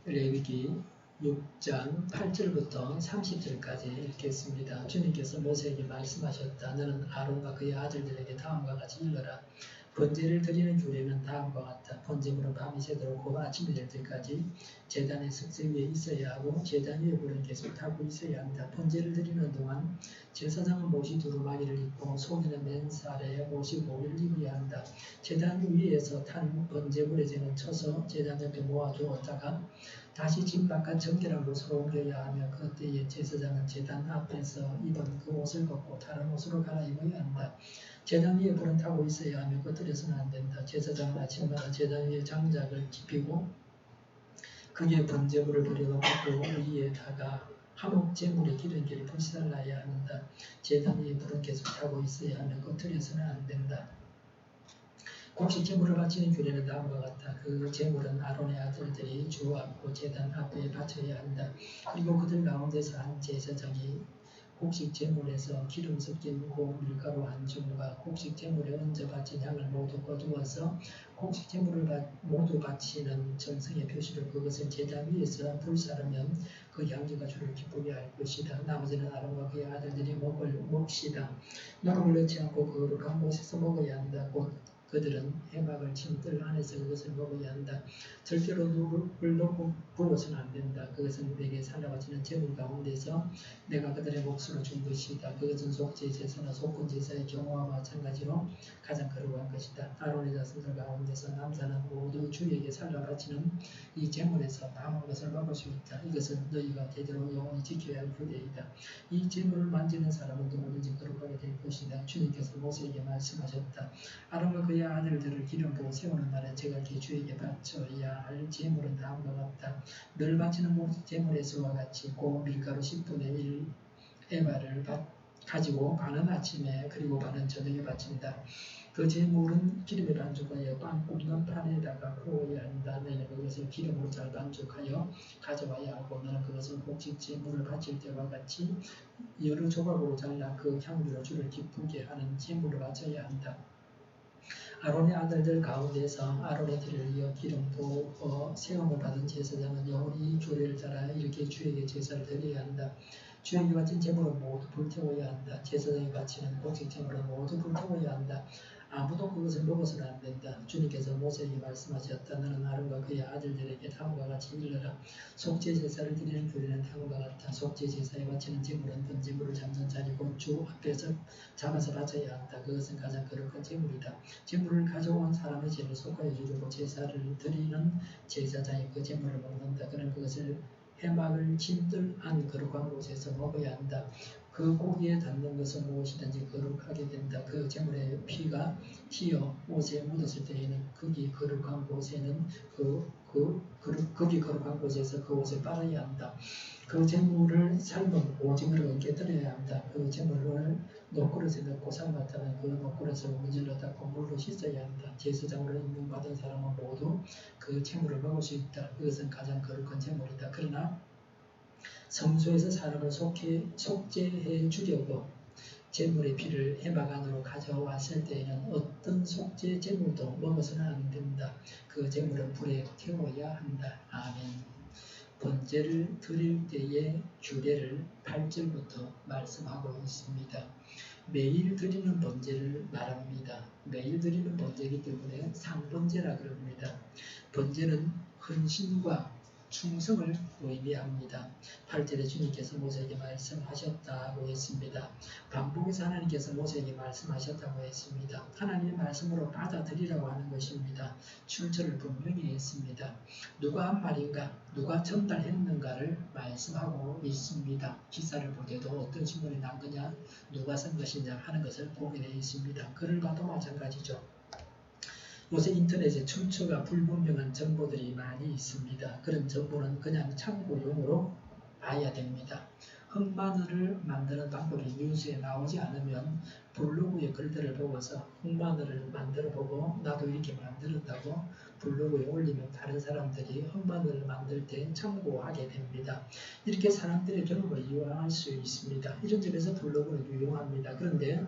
레위기 6장 8절부터 30절까지 읽겠습니다. 주님께서 모세에게 말씀하셨다. 너는 아론과 그의 아들들에게 다음과 같이 일러라. 번제를 드리는 규례는 다음과 같다. 번제물은 밤이 새도록 곧 아침이 될 때까지 제단의 석쇠 위에 있어야 하고 제단 위에 불은 계속 타고 있어야 한다. 번제를 드리는 동안 제사장은 못이 두루마기를 입고 속이는 맨살에 못이 모리를 입어야 한다. 제단 위에서 탄 번제물의 재는 쳐서 제단 옆에 모아두었다가 다시 집 바깥 정결한 곳으로 옮겨야 하며 그때에 제사장은 제단 앞에서 입은 그 옷을 벗고 다른 옷으로 갈아입어야 한다. 제단 위에 불은 타고 있어야 하며 꺼뜨려서는 안 된다. 제사장은 아침마다 제단 위에 장작을 지피고 거기에 번제물을 버려놓고 그 위에다가 화목 제물의 기름기를 불살라야 한다. 제단 위에 불은 계속 타고 있어야 하며 꺼뜨려서는 안 된다. 곡식 제물을 바치는 규례는 다음과 같다. 그 제물은 아론의 아들들이 주 앞고 제단 앞에 바쳐야 한다. 그리고 그들 가운데서 한 제사장이 곡식 제물에서 기름 섞인 고운 밀가루 한 줌과 곡식 제물에 얹어 바친 향을 모두 거두어서 곡식 제물을 모두 바치는 정성의 표시로 그것을 제단 위에서 불사르면 그 향기가 주를 기쁘게 할 것이다. 나머지는 아론과 그의 아들들이 먹시다. 누룩을 넣지 않고 거룩한 곳에서 먹어야 한다. 곧 그들은 해막을 친 뜰 안에서 그것을 먹어야 한다. 절대로 누룩을 넣고 부어서는 안 된다. 그것은 내게 살라바치는 제물 가운데서 내가 그들의 몫으로 준 것이다. 그것은 속죄 제사나 속건 제사의 경우와 마찬가지로 가장 거룩한 것이다. 아론의 자손들 가운데서 남자는 모두 주에게 살라바치는 이 제물에서 남은 것을 먹을 수 있다. 이것은 너희가 제대로 영원히 지켜야 할 규례이다. 이 제물을 만지는 사람은 누구든지 거룩하게 될 것이다. 주님께서 모세에게 말씀하셨다. 아론과 그의 아들들을 기름 부어 세우는 날에 제갈기 주에게 바쳐야 할 제물은 다음과 같다. 늘 바치는 제물에서와 같이 고 밀가루 10분의 1 에바를 가지고 반은 아침에 그리고 반은 저녁에 바친다. 그 제물은 기름에 반죽하여 빵 굽는 판에다가 구워야 한다. 너는 그것을 기름으로 잘 반죽하여 가져와야 하고 너는 그것을 곡식 제물을 바칠 때와 같이 여러 조각으로 잘라 그 향기로 주를 기쁘게 하는 제물을 바쳐야 한다. 아론의 아들들 가운데서 아론의 뒤를 이어 기름 부어 세움을 받은 제사장은 영원히 이 규례를 따라 이렇게 주에게 제사를 드려야 한다. 주에게 바친 제물은 모두 불태워야 한다. 제사장이 바치는 곡식 제물은 모두 불태워야 한다. 아무도 그것을 먹어서는 안 된다. 주님께서 모세에게 말씀하셨다. 너는 아론과 그의 아들들에게 다음과 같이 일러라. 속죄 제사를 드리는 규례는 다음과 같다. 속죄 제사에 바치는 제물은 번제물을 잡는 자리 곧 주 앞에서 잡아서 바쳐야 한다. 그것은 가장 거룩한 제물이다. 제물을 가져온 사람의 죄를 속하여 주려고 제사를 드리는 제사장이 그 제물을 먹는다. 그는 그것을 해막을 친 뜰 안 거룩한 곳에서 먹어야 한다. 그 고기에 닿는 것은 무엇이든지 거룩하게 된다. 그 제물의 피가 튀어 옷에 묻었을 때에는 거기 거룩한 곳에는 거기 거룩한 곳에서 그 옷을 빨아야 한다. 그 제물을 삶은 오징어를 깨뜨려야 한다. 그 제물을 녹그릇에 넣고 삶았다면 그 녹그릇을 문질러 닦고 물로 씻어야 한다. 제사장으로 임명받은 사람은 모두 그 제물을 먹을 수 있다. 그것은 가장 거룩한 제물이다. 그러나 성소에서 사람을 속죄해 주려고 제물의 피를 해막 안으로 가져왔을 때에는 어떤 속죄 제물도 먹어서는 안 된다. 그 제물은 불에 태워야 한다. 아멘. 번제를 드릴 때의 규례를 8절부터 말씀하고 있습니다. 매일 드리는 번제를 말합니다. 매일 드리는 번제이기 때문에 상번제라 그럽니다. 번제는 헌신과 충성을 의미합니다. 8절에 주님께서 모세에게 말씀하셨다고 했습니다. 반복해서 하나님께서 모세에게 말씀하셨다고 했습니다. 하나님의 말씀으로 받아들이라고 하는 것입니다. 출처를 분명히 했습니다. 누가 한 말인가, 누가 전달했는가를 말씀하고 있습니다. 기사를 볼 때도 어떤 신문이 난 거냐, 누가 쓴 것이냐 하는 것을 보게 되어 있습니다. 글을 봐도 마찬가지죠. 요새 인터넷에 출처가 불분명한 정보들이 많이 있습니다. 그런 정보는 그냥 참고용으로 봐야 됩니다. 흑마늘을 만드는 방법이 뉴스에 나오지 않으면 블로그의 글들을 보고서 흑마늘을 만들어 보고 나도 이렇게 만들었다고 블로그에 올리면 다른 사람들이 흑마늘을 만들 때 참고하게 됩니다. 이렇게 사람들의 경험을 이용할 수 있습니다. 이런 점에서 블로그는 유용합니다. 그런데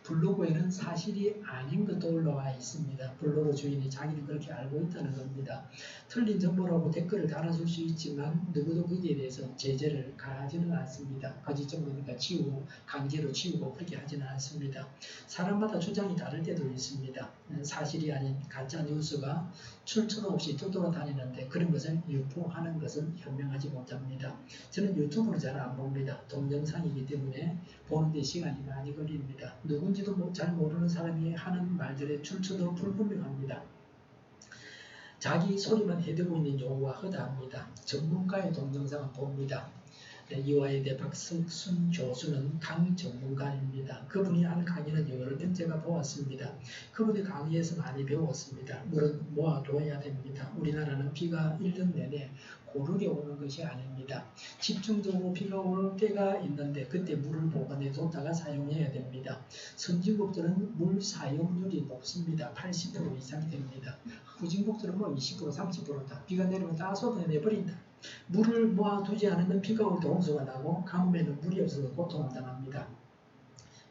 블로그에는 사실이 아닌 것도 올라와 있습니다. 블로그 주인이 자기는 그렇게 알고 있다는 겁니다. 틀린 정보라고 댓글을 달아줄 수 있지만 누구도 거기에 대해서 제재를 가하지는 않습니다. 거짓 정보니까 지우고 강제로 지우고 그렇게 하지는 않습니다. 사람마다 주장이 다를 때도 있습니다. 사실이 아닌 가짜 뉴스가 출처 없이 떠돌아다니는데 그런 것을 유포하는 것은 현명하지 못합니다. 저는 유튜브를 잘 안 봅니다. 동영상이기 때문에 보는데 시간이 많이 걸립니다. 누군지도 잘 모르는 사람이 하는 말들의 출처도 불분명합니다. 자기 소리만 해대고 있는 용어가 허다합니다. 전문가의 동영상은 봅니다. 이화여대 박승순 교수는 강의 전문가입니다. 그분이 하는 강의는 여러 번 제가 보았습니다. 그분의 강의에서 많이 배웠습니다. 물은 모아둬야 됩니다. 우리나라는 비가 1년 내내 고르게 오는 것이 아닙니다. 집중적으로 비가 오는 때가 있는데 그때 물을 보관해 뒀다가 사용해야 됩니다. 선진국들은 물 사용률이 높습니다. 80% 이상이 됩니다. 후진국들은 20%, 30%다. 비가 내리면 다 쏟아내버린다. 물을 모아두지 않으면 비가 올 때 홍수가 나고 가뭄에는 물이 없어서 고통을 당합니다.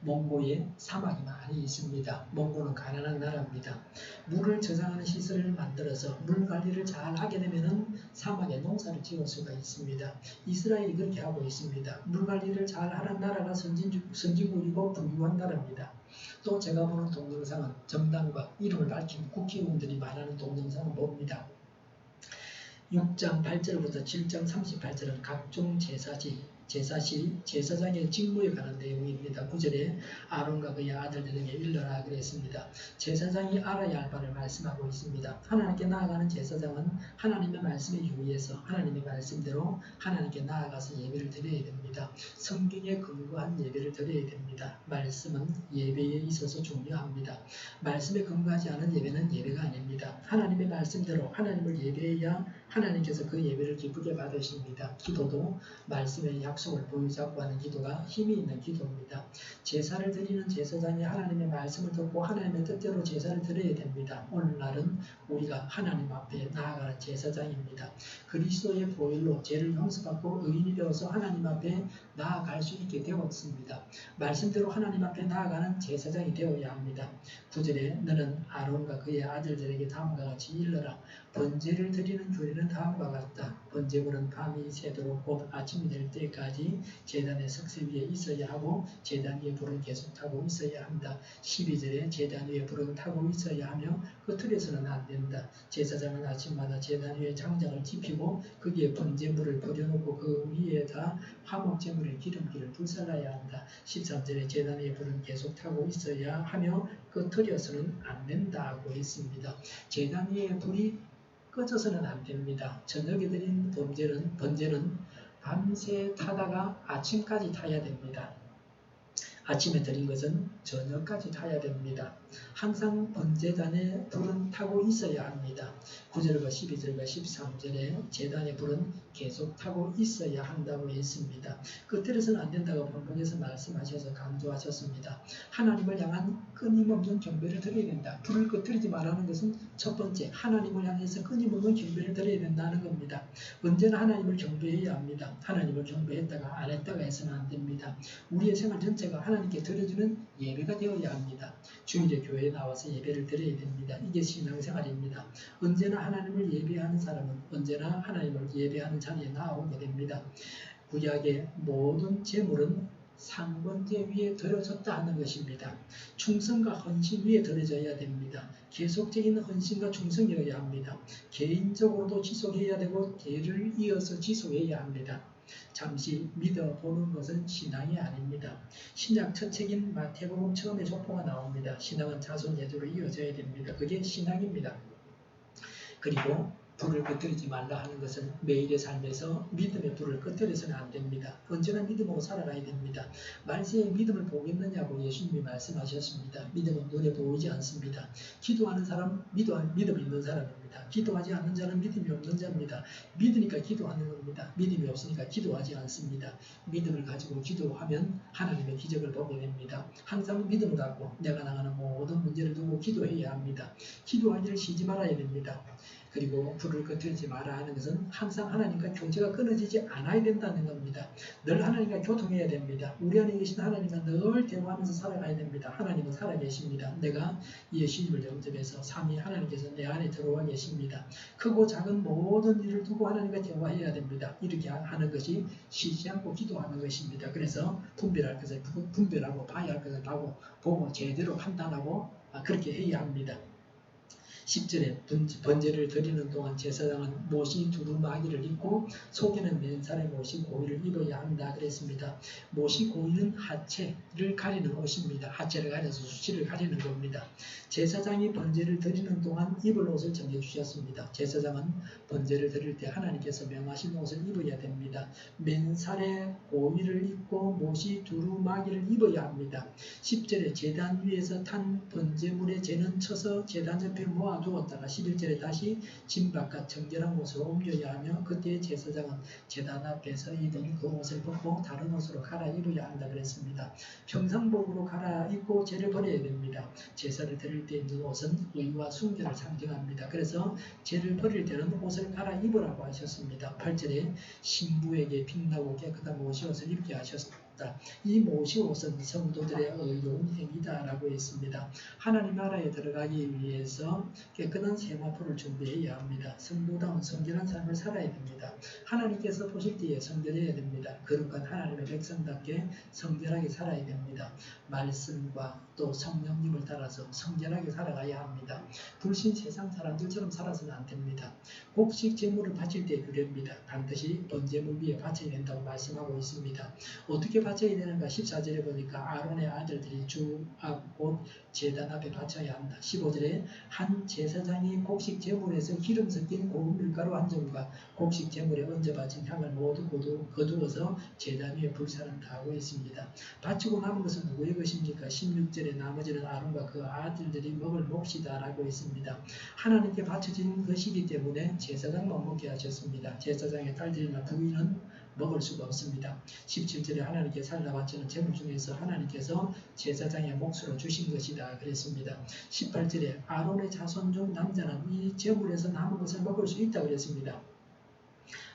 몽고에 사막이 많이 있습니다. 몽고는 가난한 나라입니다. 물을 저장하는 시설을 만들어서 물 관리를 잘 하게 되면 사막에 농사를 지을 수가 있습니다. 이스라엘이 그렇게 하고 있습니다. 물 관리를 잘 하는 나라가 선진국이고 부유한 나라입니다. 또 제가 보는 동영상은 정당과 이름을 밝힌 국회의원들이 말하는 동영상을 봅니다. 6장 8절부터 7장 38절은 각종 제사장의 직무에 관한 내용입니다. 9절에 아론과 그의 아들들에게 일러라 그랬습니다. 제사장이 알아야 할 바를 말씀하고 있습니다. 하나님께 나아가는 제사장은 하나님의 말씀에 유의해서 하나님의 말씀대로 하나님께 나아가서 예배를 드려야 됩니다. 성경에 근거한 예배를 드려야 됩니다. 말씀은 예배에 있어서 중요합니다. 말씀에 근거하지 않은 예배는 예배가 아닙니다. 하나님의 말씀대로 하나님을 예배해야 하나님께서 그 예배를 기쁘게 받으십니다. 기도도 말씀의 약속을 보유잡고 하는 기도가 힘이 있는 기도입니다. 제사를 드리는 제사장이 하나님의 말씀을 듣고 하나님의 뜻대로 제사를 드려야 됩니다. 오늘날은 우리가 하나님 앞에 나아가는 제사장입니다. 그리스도의 보혈로 죄를 용서받고 의인이 되어서 하나님 앞에 나아갈 수 있게 되었습니다. 말씀대로 하나님 앞에 나아가는 제사장이 되어야 합니다. 9절에 너는 아론과 그의 아들들에게 다음과 같이 일러라. 번제를 드리는 규례는 다음과 같다. 번제물은 밤이 새도록 곧 아침이 될 때까지 제단의 석쇠 위에 있어야 하고 제단 위에 불은 계속 타고 있어야 한다. 12절에 제단 위에 불은 타고 있어야 하며 그 틀에서는 안 된다. 제사장은 아침마다 제단 위에 장작을 지피고 거기에 번제물을 버려놓고 그 위에다 화목제물의 기름기를 불살라야 한다. 13절에 제단 위에 불은 계속 타고 있어야 하며 그 틀에서는 안 된다고 했습니다. 제단 위에 불이 꺼져서는 안 됩니다. 저녁에 드린 번제는 밤새 타다가 아침까지 타야 됩니다. 아침에 드린 것은 저녁까지 타야 됩니다. 항상 번제단에 불은 타고 있어야 합니다. 9절과 12절과 13절에 제단의 불은 계속 타고 있어야 한다고 했습니다. 끄트려서는 안 된다고 본문에서 말씀하셔서 강조하셨습니다. 하나님을 향한 끊임없는 경배를 드려야 된다. 불을 끄트리지 말라는 것은 첫 번째 하나님을 향해서 끊임없는 경배를 드려야 된다는 겁니다. 언제나 하나님을 경배해야 합니다. 하나님을 경배했다가 안 했다가 해서는 안 됩니다. 우리의 생활 전체가 하나님께 드려지는 예배가 되어야 합니다. 주일에 교회에 나와서 예배를 드려야 됩니다. 이게 신앙생활입니다. 언제나 하나님을 예배하는 사람은 언제나 하나님을 예배하는 자리에 나오게 됩니다. 구약의 모든 제물은 상번제 위에 드려졌다 하는 것입니다. 충성과 헌신 위에 드려져야 됩니다. 계속적인 헌신과 충성이어야 합니다. 개인적으로도 지속해야 되고 대를 이어서 지속해야 합니다. 잠시 믿어보는 것은 신앙이 아닙니다. 신약 첫 책인 마태복음 처음에 족보가 나옵니다. 신앙은 자손 예조로 이어져야 됩니다. 그게 신앙입니다. 그리고 불을 꺼뜨리지 말라 하는 것은 매일의 삶에서 믿음의 불을 꺼뜨려서는 안 됩니다. 언제나 믿음으로 살아가야 됩니다. 말세에 믿음을 보겠느냐고 예수님이 말씀하셨습니다. 믿음은 눈에 보이지 않습니다. 기도하는 사람 믿음 있는 사람입니다. 기도하지 않는 자는 믿음이 없는 자입니다. 믿으니까 기도하는 겁니다. 믿음이 없으니까 기도하지 않습니다. 믿음을 가지고 기도하면 하나님의 기적을 보게 됩니다. 항상 믿음을 갖고 내가 나가는 모든 문제를 두고 기도해야 합니다. 기도하기를 쉬지 말아야 됩니다. 그리고 불을 꺼뜨리지 마라 하는 것은 항상 하나님과 교제가 끊어지지 않아야 된다는 겁니다. 늘 하나님과 교통해야 됩니다. 우리 안에 계신 하나님과 늘 대화하면서 살아가야 됩니다. 하나님은 살아계십니다. 내가 예수님을 영접해서 삼위 하나님께서 내 안에 들어와 계십니다. 크고 작은 모든 일을 두고 하나님과 대화해야 됩니다. 이렇게 하는 것이 쉬지 않고 기도하는 것입니다. 그래서 분별할 것을 분별하고 봐야 할 것을 보고 제대로 판단하고 그렇게 해야 합니다. 10절에 번제를 드리는 동안 제사장은 못이 두루마기를 입고 속에는 맨살의 못이 고이를 입어야 한다 그랬습니다. 못이 고이는 하체를 가리는 옷입니다. 하체를 가려서 수치를 가리는 겁니다. 제사장이 번제를 드리는 동안 입을 옷을 정해주셨습니다. 제사장은 번제를 드릴 때 하나님께서 명하신 옷을 입어야 됩니다. 맨살의 고이를 입고 못이 두루마기를 입어야 합니다. 10절에 제단 위에서 탄 번제물의 재는 쳐서 제단 옆에 모아두었다가 11절에 다시 진 바깥 정결한 곳으로 옮겨야 하며 그때 제사장은 제단 앞에서 입은 그 옷을 벗고 다른 옷으로 갈아입어야 한다 그랬습니다. 평상복으로 갈아입고 죄를 버려야 됩니다. 제사를 드릴 때 입는 옷은 의와 순결을 상징합니다. 그래서 죄를 버릴 때는 옷을 갈아입으라고 하셨습니다. 8절에 신부에게 빛나고 깨끗한 못이 옷을 입게 하셨습니다. 이 못이 옷은 성도들의 의로운 행위다라고 했습니다. 하나님 나라에 들어가기 위해서 깨끗한 세마포를 준비해야 합니다. 성도다운 성결한 삶을 살아야 됩니다. 하나님께서 보실 때에 성결해야 됩니다. 거룩한 하나님의 백성답게 성결하게 살아야 됩니다. 말씀과 또 성령님을 따라서 성결하게 살아가야 합니다. 불신 세상 사람들처럼 살아서는 안 됩니다. 곡식 제물을 바칠 때 그럽니다. 반드시 번제물 위에 바쳐야 된다고 말씀하고 있습니다. 어떻게 바쳐야 되는가? 14절에 보니까 아론의 아들들이 주 앞 곧 제단 앞에 바쳐야 한다. 15절에 한 제사장이 곡식 제물에서 기름 섞인 고운 밀가루 한 점과 곡식 제물에 얹어 바친 향을 모두 거두어서 제단 위에 불사른다 하고 있습니다. 바치고 남은 것은 누구의 것입니까? 16절에 나머지는 아론과 그 아들들이 먹을 몫이다 라고 했습니다. 하나님께 바쳐진 것이기 때문에 제사장만 먹게 하셨습니다. 제사장의 딸들이나 부인은 먹을 수가 없습니다. 17절에 하나님께 살라 바치는 제물 중에서 하나님께서 제사장의 몫으로 주신 것이다 그랬습니다. 18절에 아론의 자손 중 남자는 이 제물에서 남은 것을 먹을 수 있다 그랬습니다.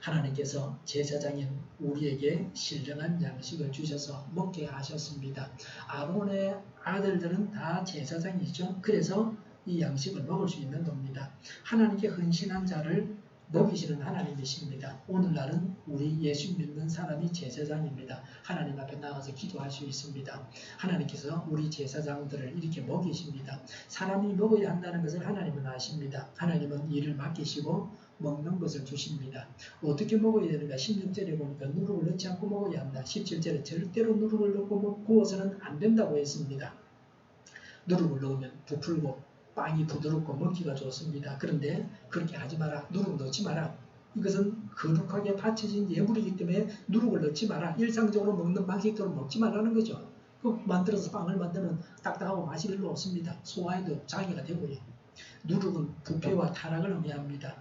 하나님께서 제사장인 우리에게 신령한 양식을 주셔서 먹게 하셨습니다. 아론의 아들들은 다 제사장이죠. 그래서 이 양식을 먹을 수 있는 겁니다. 하나님께 헌신한 자를 먹이시는 하나님이십니다. 오늘날은 우리 예수 믿는 사람이 제사장입니다. 하나님 앞에 나가서 기도할 수 있습니다. 하나님께서 우리 제사장들을 이렇게 먹이십니다. 사람이 먹어야 한다는 것을 하나님은 아십니다. 하나님은 일을 맡기시고 먹는 것을 주십니다. 어떻게 먹어야 되는가? 16절에 보니까 누룩을 넣지 않고 먹어야 한다. 17절에 절대로 누룩을 넣고 구워서는 안 된다고 했습니다. 누룩을 넣으면 부풀고 빵이 부드럽고 먹기가 좋습니다. 그런데 그렇게 하지 마라. 누룩 넣지 마라. 이것은 거룩하게 바쳐진 예물이기 때문에 누룩을 넣지 마라. 일상적으로 먹는 방식대로 먹지 말라는 거죠. 만들어서 빵을 만들면 딱딱하고 맛이 별로 없습니다. 소화에도 장애가 되고요. 누룩은 부패와 타락을 의미합니다.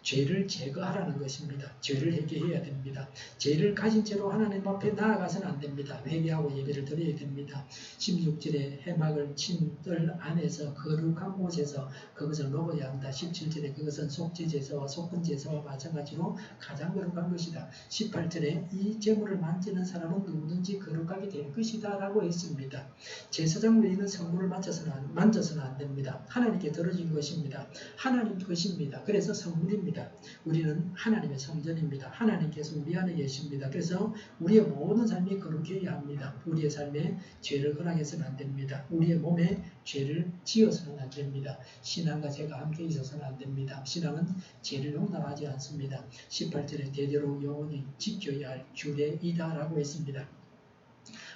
죄를 제거하라는 것입니다. 죄를 회개해야 됩니다. 죄를 가진 채로 하나님 앞에 나아가서는 안 됩니다. 회개하고 예배를 드려야 됩니다. 16절에 해막을 친 뜰 안에서 거룩한 곳에서 그것을 먹어야 한다. 17절에 그것은 속죄제사와 속건제사와 마찬가지로 가장 거룩한 것이다. 18절에 이 제물을 만지는 사람은 누구든지 거룩하게 될 것이다 라고 했습니다. 제사장 외에는 성물을 만져서는 안 됩니다. 하나님께 들어진 것입니다. 하나님 것입니다. 그래서 성물입니다. 우리는 하나님의 성전입니다. 하나님께서 우리 안에 계십니다. 그래서 우리의 모든 삶이 거룩해야 합니다. 우리의 삶에 죄를 허락해서는 안 됩니다. 우리의 몸에 죄를 지어서는 안 됩니다. 신앙과 죄가 함께 있어서는 안 됩니다. 신앙은 죄를 용납하지 않습니다. 18절에 대대로 영원히 지켜야 할 규례이다 라고 했습니다.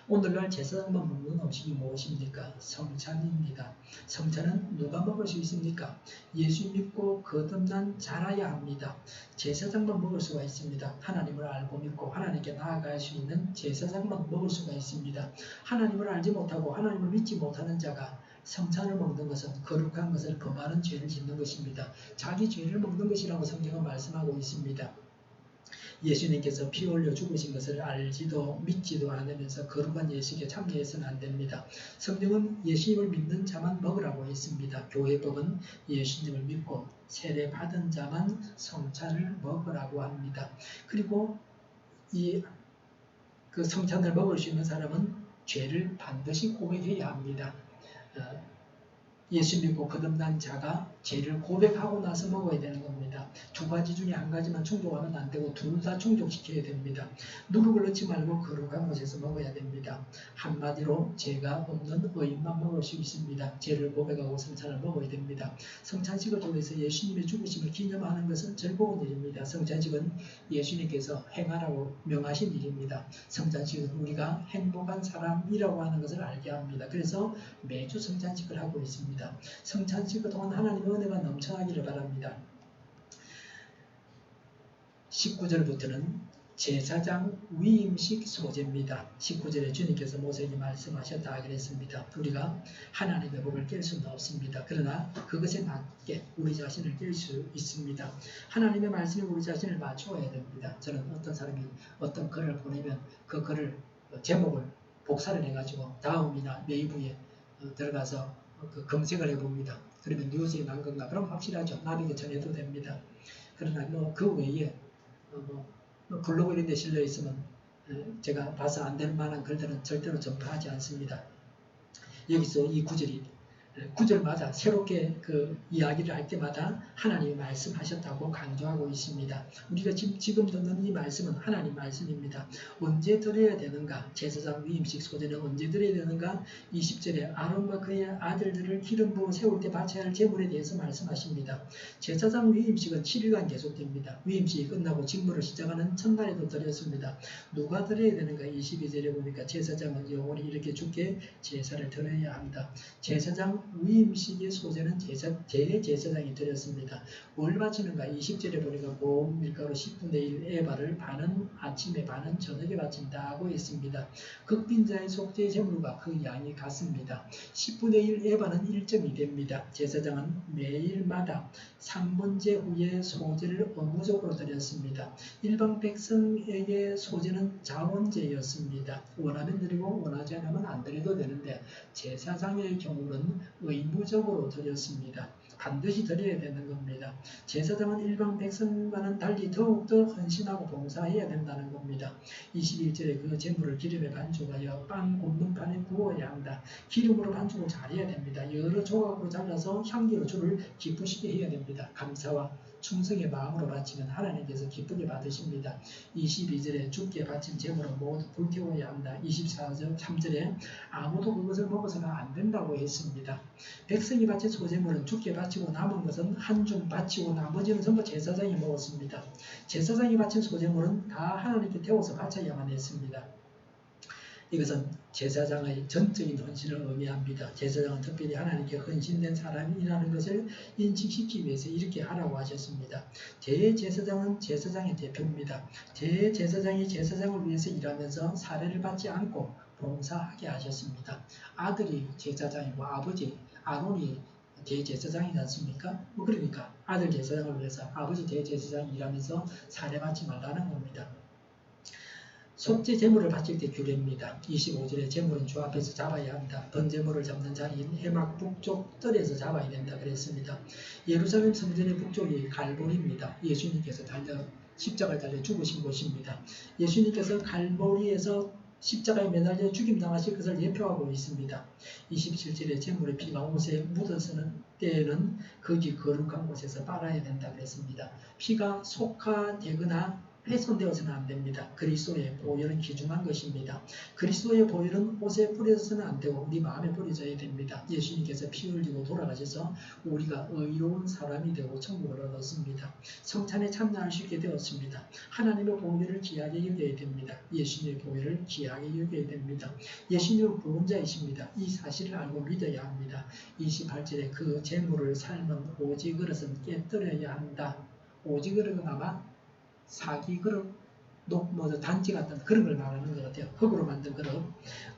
오늘날 제사장만 먹는 음식이 무엇입니까? 성찬입니다. 성찬은 누가 먹을 수 있습니까? 예수 믿고 거듭난 자라야 합니다. 제사장만 먹을 수가 있습니다. 하나님을 알고 믿고 하나님께 나아갈 수 있는 제사장만 먹을 수가 있습니다. 하나님을 알지 못하고 하나님을 믿지 못하는 자가 성찬을 먹는 것은 거룩한 것을 범하는 죄를 짓는 것입니다. 자기 죄를 먹는 것이라고 성경은 말씀하고 있습니다. 예수님께서 피 흘려 죽으신 것을 알지도 믿지도 않으면서 거룩한 예식에 참여해서는 안 됩니다. 성경은 예수님을 믿는 자만 먹으라고 했습니다. 교회법은 예수님을 믿고 세례 받은 자만 성찬을 먹으라고 합니다. 그리고 그 성찬을 먹을 수 있는 사람은 죄를 반드시 고백해야 합니다. 예수 믿고 거듭난 자가 죄를 고백하고 나서 먹어야 되는 겁니다. 두 가지 중에 한 가지만 충족하면 안 되고 둘 다 충족시켜야 됩니다. 누룩을 넣지 말고 거룩한 곳에서 먹어야 됩니다. 한마디로 죄가 없는 의인만 먹을 수 있습니다. 죄를 고백하고 성찬을 먹어야 됩니다. 성찬식을 통해서 예수님의 죽으심을 기념하는 것은 즐거운 일입니다. 성찬식은 예수님께서 행하라고 명하신 일입니다. 성찬식은 우리가 행복한 사람이라고 하는 것을 알게 합니다. 그래서 매주 성찬식을 하고 있습니다. 성찬식 동안 하나님의 은혜가 넘쳐나기를 바랍니다. 19절부터는 제사장 위임식 소제입니다. 19절에 주님께서 모세에게 말씀하셨다 그랬습니다. 우리가 하나님의 법을 깰 수는 없습니다. 그러나 그것에 맞게 우리 자신을 깰 수 있습니다. 하나님의 말씀에 우리 자신을 맞추어야 됩니다. 저는 어떤 사람이 어떤 글을 보내면 그 글을 제목을 복사를 해가지고 다음이나 네이버에 들어가서 검색을 해봅니다. 그러면 뉴스에 난 건가? 그럼 확실하죠. 남에게 전해도 됩니다. 그러나 그 외에 블로그 이런 데 실려 있으면 제가 봐서 안 될 만한 글들은 절대로 전파하지 않습니다. 여기서 이 구절마다 새롭게 그 이야기를 할 때마다 하나님이 말씀하셨다고 강조하고 있습니다. 우리가 지금 듣는 이 말씀은 하나님 말씀입니다. 언제 드려야 되는가? 제사장 위임식 소제는 언제 드려야 되는가? 20절에 아론과 그의 아들들을 기름 부어 세울 때 바쳐야 할 제물에 대해서 말씀하십니다. 제사장 위임식은 7일간 계속됩니다. 위임식이 끝나고 직무를 시작하는 첫날에도 드렸습니다. 누가 드려야 되는가? 22절에 보니까 제사장은 영원히 이렇게 주께 제사를 드려야 한다. 제사장 위임식의 소제는 대제사장이 드렸습니다. 뭘 바치는가? 20절에 보니까 고운 밀가루 10분의 1 에바를 반은 아침에 반은 저녁에 바친다고 했습니다. 극빈자의 속죄 제물과 그 양이 같습니다. 10분의 1 에바는 1점이 됩니다. 제사장은 매일마다 3번째 후에 소제를 의무적으로 드렸습니다. 일반 백성에게 소제는 자원제였습니다. 원하면 드리고 원하지 않으면 안 드려도 되는데 제사장의 경우는 의무적으로 드렸습니다. 반드시 드려야 되는 겁니다. 제사장은 일반 백성과는 달리 더욱더 헌신하고 봉사해야 된다는 겁니다. 21절에 그 제물을 기름에 반죽하여 빵 굽는 판에 구워야 한다. 기름으로 반죽을 잘해야 됩니다. 여러 조각으로 잘라서 향기로 주를 기쁘시게 해야 됩니다. 감사와 충성의 마음으로 바치면 하나님께서 기쁘게 받으십니다. 22절에 주께 바친 제물은 모두 불태워야 한다. 24절 3절에 아무도 그것을 먹어서는 안 된다고 했습니다. 백성이 바친 소제물은 주께 바치고 남은 것은 한 줌 바치고 나머지는 전부 제사장이 먹었습니다. 제사장이 바친 소제물은 다 하나님께 태워서 바쳐야만 했습니다. 이것은 제사장의 전적인 헌신을 의미합니다. 제사장은 특별히 하나님께 헌신된 사람이라는 것을 인식시키기 위해서 이렇게 하라고 하셨습니다. 대제사장은 제사장의 대표입니다. 대제사장이 제사장을 위해서 일하면서 사례를 받지 않고 봉사하게 하셨습니다. 아들이 제사장이고 아버지 아론이 대제사장이지 않습니까? 그러니까 아들 제사장을 위해서 아버지 대제사장이 일하면서 사례받지 말라는 겁니다. 속죄 제물을 바칠 때 규례입니다. 25절에 제물은 주 앞에서 잡아야 한다. 번제물을 잡는 자리인 해막 북쪽 뜰에서 잡아야 된다 그랬습니다. 예루살렘 성전의 북쪽이 갈보리입니다. 예수님께서 십자가에 달려 죽으신 곳입니다. 예수님께서 갈보리에서 십자가에 매달려 죽임당하실 것을 예표하고 있습니다. 27절에 제물의 피가 옷에 묻어서는 때에는 거기 거룩한 곳에서 빨아야 된다 그랬습니다. 피가 속화되거나 훼손되어서는 안 됩니다. 그리스도의 보혈은 귀중한 것입니다. 그리스도의 보혈은 옷에 뿌려서는 안 되고 우리 마음에 뿌려져야 됩니다. 예수님께서 피 흘리고 돌아가셔서 우리가 의로운 사람이 되고 천국을 얻었습니다. 성찬에 참여할 수 있게 되었습니다. 하나님의 보혈을 귀하게 여겨야 됩니다. 예수님의 보혈을 귀하게 여겨야 됩니다. 예수님은 구원자이십니다. 이 사실을 알고 믿어야 합니다. 28절에 그 재물을 삶은 오지 그릇은 깨뜨려야 한다. 오지 그릇은 아마 사기 그릇, 단지 같은 그런 걸 말하는 것 같아요. 흙으로 만든 그릇.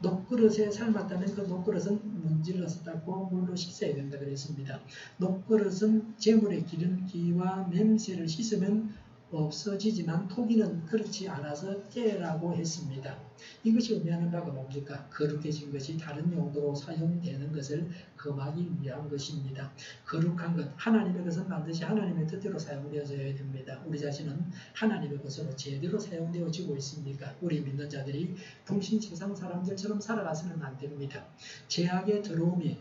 녹그릇에 삶았다면 그 녹그릇은 문질러서 닦고 물로 씻어야 된다 그랬습니다. 녹그릇은 재물의 기름기와 냄새를 씻으면 없어지지만 토기는 그렇지 않아서 깨라고 했습니다. 이것이 의미하는 바가 뭡니까? 거룩해진 것이 다른 용도로 사용되는 것을 금하기 위한 것입니다. 거룩한 것, 하나님의 것은 반드시 하나님의 뜻대로 사용되어져야 됩니다. 우리 자신은 하나님의 것으로 제대로 사용되어지고 있습니까? 우리 믿는 자들이 불신 세상 사람들처럼 살아가서는 안 됩니다. 죄악의 들어옴이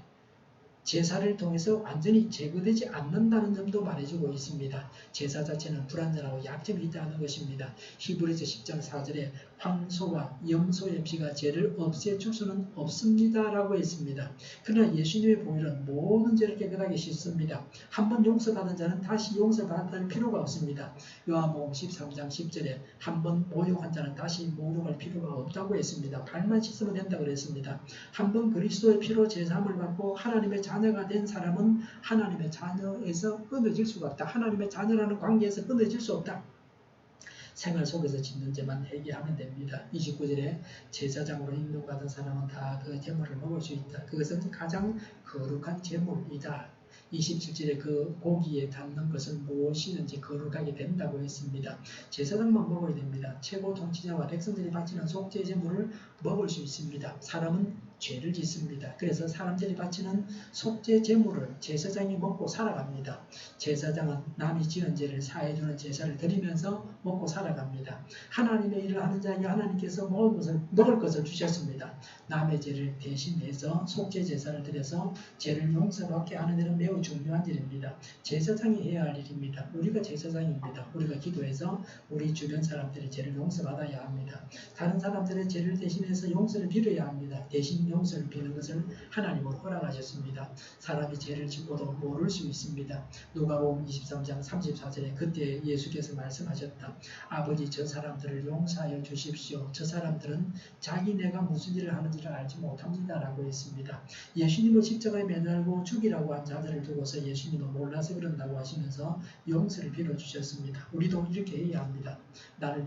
제사를 통해서 완전히 제거되지 않는다는 점도 말해주고 있습니다. 제사 자체는 불완전하고 약점이 있다는 것입니다. 히브리서 10장 4절에 황소와 염소의 피가 죄를 없애줄 수는 없습니다 라고 했습니다. 그러나 예수님의 보혈은 모든 죄를 깨끗하게 씻습니다. 한번 용서받은 자는 다시 용서받을 필요가 없습니다. 요한복음 13장 10절에 한번 모욕한 자는 다시 모욕할 필요가 없다고 했습니다. 발만 씻으면 된다고 그랬습니다. 한번 그리스도의 피로 제사함을 받고 하나님의 자녀가 된 사람은 하나님의 자녀에서 끊어질 수가 없다. 하나님의 자녀라는 관계에서 끊어질 수 없다. 생활 속에서 짓는 죄만 회개하면 됩니다. 29절에 제사장으로 임명받은 사람은 다 그 제물을 먹을 수 있다. 그것은 가장 거룩한 제물이다. 27절에 그 고기에 닿는 것은 무엇이든지 거룩하게 된다고 했습니다. 제사장만 먹어야 됩니다. 최고 통치자와 백성들이 바치는 속죄 제물을 먹을 수 있습니다. 사람은 죄를 짓습니다. 그래서 사람들이 바치는 속죄 제물을 제사장이 먹고 살아갑니다. 제사장은 남이 지은 죄를 사해주는 제사를 드리면서 먹고 살아갑니다. 하나님의 일을 하는 자에게 하나님께서 먹을 것을 주셨습니다. 남의 죄를 대신해서 속죄 제사를 드려서 죄를 용서받게 하는 일은 매우 중요한 일입니다. 제사장이 해야 할 일입니다. 우리가 제사장입니다. 우리가 기도해서 우리 주변 사람들의 죄를 용서받아야 합니다. 다른 사람들의 죄를 대신해서 용서를 빌어야 합니다. 대신 용서를 비는 것을 하나님은 허락하셨습니다. 사람이 죄를 짓고도 모를 수 있습니다. 누가복음 23장 34절에 그때 예수께서 말씀하셨다. 아버지 저 사람들을 용서하여 주십시오. 저 사람들은 자기네가 무슨 일을 하는지를 알지 못합니다. 라고 했습니다. 예수님을 십자가에 매달고 죽이라고 한 자들을 두고서 예수님은 몰라서 그런다고 하시면서 용서를 빌어주셨습니다. 우리도 이렇게 해야 합니다. 나를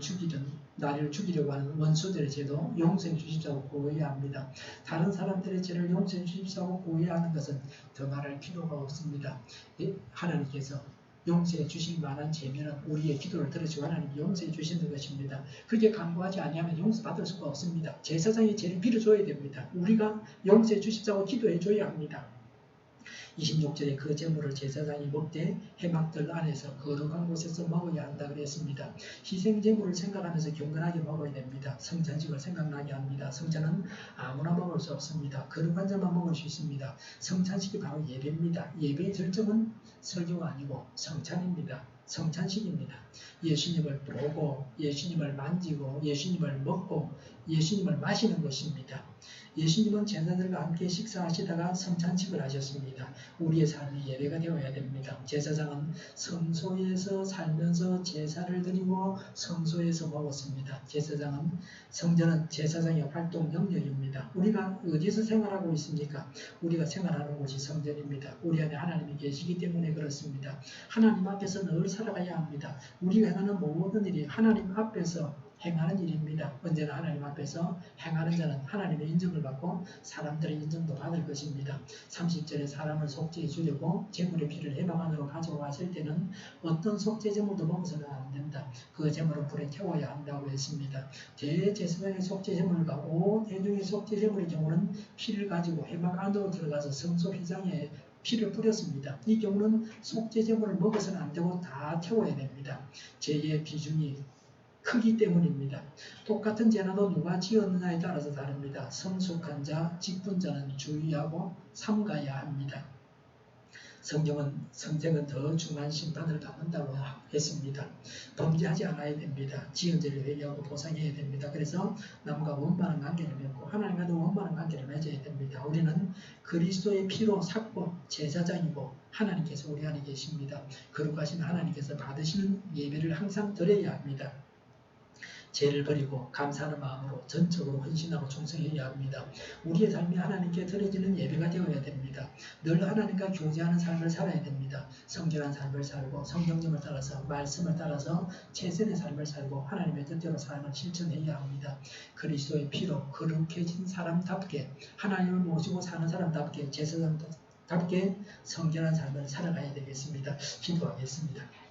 죽이려고 하는 원수들의 죄도 용서해 주십사고 구해야 합니다. 다른 사람들의 죄를 용서해 주십사고 구해야 하는 것은 더 말할 필요가 없습니다. 하나님께서 용서해 주실 만한 죄면은 우리의 기도를 들어주고 하나님 용서해 주시는 것입니다. 그렇게 간구하지 아니하면 용서받을 수가 없습니다. 제사장이 죄를 빌어줘야 됩니다. 우리가 용서해 주십사고 기도해 줘야 합니다. 26절에 그 제물을 제사장이 먹되 회막들 안에서 거룩한 곳에서 먹어야 한다 그랬습니다. 희생 제물을 생각하면서 경건하게 먹어야 됩니다. 성찬식을 생각나게 합니다. 성찬은 아무나 먹을 수 없습니다. 거룩한 자만 먹을 수 있습니다. 성찬식이 바로 예배입니다. 예배의 절정은 설교가 아니고 성찬입니다. 성찬식입니다. 예수님을 보고 예수님을 만지고 예수님을 먹고 예수님을 마시는 것입니다. 예수님은 제자들과 함께 식사하시다가 성찬식을 하셨습니다. 우리의 삶이 예배가 되어야 됩니다. 제사장은 성소에서 살면서 제사를 드리고 성소에서 먹었습니다. 성전은 제사장의 활동 영역입니다. 우리가 어디서 생활하고 있습니까? 우리가 생활하는 곳이 성전입니다. 우리 안에 하나님이 계시기 때문에 그렇습니다. 하나님 앞에서 늘 살아가야 합니다. 우리가 행하는 모든 일이 하나님 앞에서 행하는 일입니다. 언제나 하나님 앞에서 행하는 자는 하나님의 인정을 받고 사람들의 인정도 받을 것입니다. 30절에 사람을 속죄해 주려고 제물의 피를 회막 안으로 가지고 왔을 때는 어떤 속죄 제물도 먹어서는 안 된다. 그 제물은 불에 태워야 한다고 했습니다. 대제사장의 속죄 제물과 온 회중의 속죄 제물의 경우는 피를 가지고 회막 안으로 들어가서 성소 휘장에 피를 뿌렸습니다. 이 경우는 속죄 제물을 먹어서는 안 되고 다 태워야 됩니다. 죄의 비중이 크기 때문입니다. 똑같은 죄나도 누가 지었느냐에 따라서 다릅니다. 성숙한 자, 직분자는 주의하고 삼가야 합니다. 성경은 더 중한 심판을 받는다고 했습니다. 범죄하지 않아야 됩니다. 지은 죄를 회개하고 보상해야 됩니다. 그래서 남과 원만한 관계를 맺고 하나님과도 원만한 관계를 맺어야 됩니다. 우리는 그리스도의 피로 샀고 제사장이고 하나님께서 우리 안에 계십니다. 거룩하신 하나님께서 받으시는 예배를 항상 드려야 합니다. 죄를 버리고 감사하는 마음으로 전적으로 헌신하고 충성해야 합니다. 우리의 삶이 하나님께 드려지는 예배가 되어야 됩니다. 늘 하나님과 교제하는 삶을 살아야 됩니다. 성결한 삶을 살고 성경님을 따라서 말씀을 따라서 최선의 삶을 살고 하나님의 뜻대로 삶을 실천해야 합니다. 그리스도의 피로 거룩해진 사람답게 하나님을 모시고 사는 사람답게 제사장답게 성결한 삶을 살아가야 되겠습니다. 기도하겠습니다.